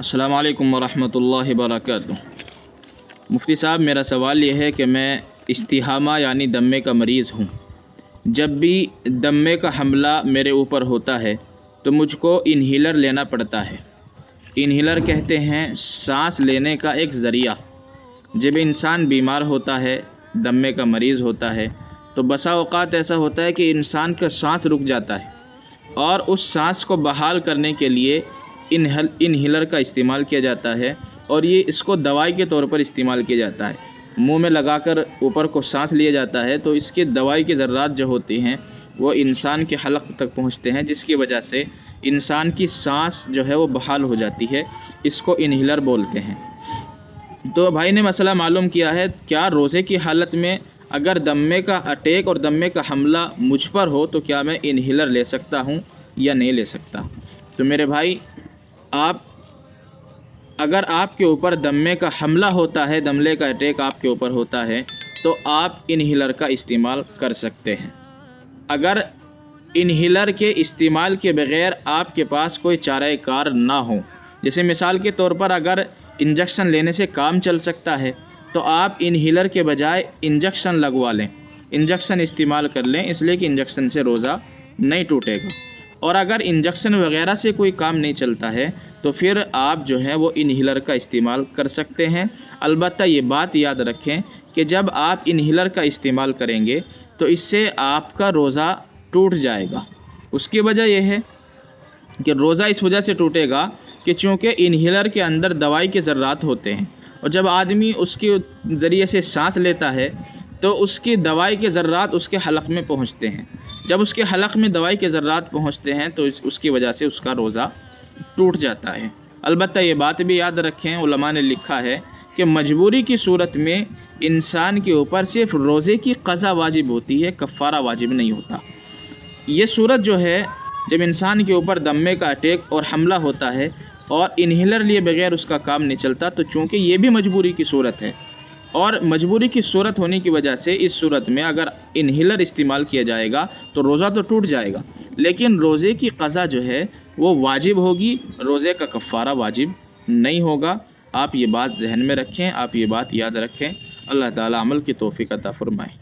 السلام علیکم ورحمۃ اللہ وبرکاتہ۔ مفتی صاحب، میرا سوال یہ ہے کہ میں استحامہ یعنی دمے کا مریض ہوں۔ جب بھی دمے کا حملہ میرے اوپر ہوتا ہے تو مجھ کو انہیلر لینا پڑتا ہے۔ انہیلر کہتے ہیں سانس لینے کا ایک ذریعہ۔ جب انسان بیمار ہوتا ہے، دمے کا مریض ہوتا ہے، تو بسا اوقات ایسا ہوتا ہے کہ انسان کا سانس رک جاتا ہے، اور اس سانس کو بحال کرنے کے لیے انہیلر کا استعمال کیا جاتا ہے، اور یہ اس کو دوائی کے طور پر استعمال کیا جاتا ہے۔ منہ میں لگا کر اوپر کو سانس لیا جاتا ہے تو اس کے دوائی کے ذرات جو ہوتے ہیں وہ انسان کے حلق تک پہنچتے ہیں، جس کی وجہ سے انسان کی سانس جو ہے وہ بحال ہو جاتی ہے۔ اس کو انہیلر بولتے ہیں۔ تو بھائی نے مسئلہ معلوم کیا ہے، کیا روزے کی حالت میں اگر دمے کا اٹیک اور دمے کا حملہ مجھ پر ہو تو کیا میں انہیلر لے سکتا ہوں یا نہیں لے سکتا؟ تو میرے بھائی، اگر آپ کے اوپر دمے کا حملہ ہوتا ہے، دمے کا اٹیک آپ کے اوپر ہوتا ہے، تو آپ انہیلر کا استعمال کر سکتے ہیں۔ اگر انہیلر کے استعمال کے بغیر آپ کے پاس کوئی چارہ کار نہ ہو، جیسے مثال کے طور پر اگر انجیکشن لینے سے کام چل سکتا ہے تو آپ انہیلر کے بجائے انجیکشن لگوا لیں، انجیکشن استعمال کر لیں، اس لیے کہ انجیکشن سے روزہ نہیں ٹوٹے گا۔ اور اگر انجیکشن وغیرہ سے کوئی کام نہیں چلتا ہے تو پھر آپ جو ہے وہ انہیلر کا استعمال کر سکتے ہیں۔ البتہ یہ بات یاد رکھیں کہ جب آپ انہیلر کا استعمال کریں گے تو اس سے آپ کا روزہ ٹوٹ جائے گا۔ اس کی وجہ یہ ہے کہ روزہ اس وجہ سے ٹوٹے گا کہ چونکہ انہیلر کے اندر دوائی کے ذرات ہوتے ہیں، اور جب آدمی اس کے ذریعے سے سانس لیتا ہے تو اس کی دوائی کے ذرات اس کے حلق میں پہنچتے ہیں۔ جب اس کے حلق میں دوائی کے ذرات پہنچتے ہیں تو اس کی وجہ سے اس کا روزہ ٹوٹ جاتا ہے۔ البتہ یہ بات بھی یاد رکھیں، علماء نے لکھا ہے کہ مجبوری کی صورت میں انسان کے اوپر صرف روزے کی قضا واجب ہوتی ہے، کفارہ واجب نہیں ہوتا۔ یہ صورت جو ہے جب انسان کے اوپر دمے کا اٹیک اور حملہ ہوتا ہے اور انہیلر لیے بغیر اس کا کام نہیں چلتا، تو چونکہ یہ بھی مجبوری کی صورت ہے، اور مجبوری کی صورت ہونے کی وجہ سے اس صورت میں اگر انہیلر استعمال کیا جائے گا تو روزہ تو ٹوٹ جائے گا، لیکن روزے کی قضا جو ہے وہ واجب ہوگی، روزے کا کفارہ واجب نہیں ہوگا۔ آپ یہ بات ذہن میں رکھیں، آپ یہ بات یاد رکھیں۔ اللہ تعالی عمل کی توفیق عطا فرمائے۔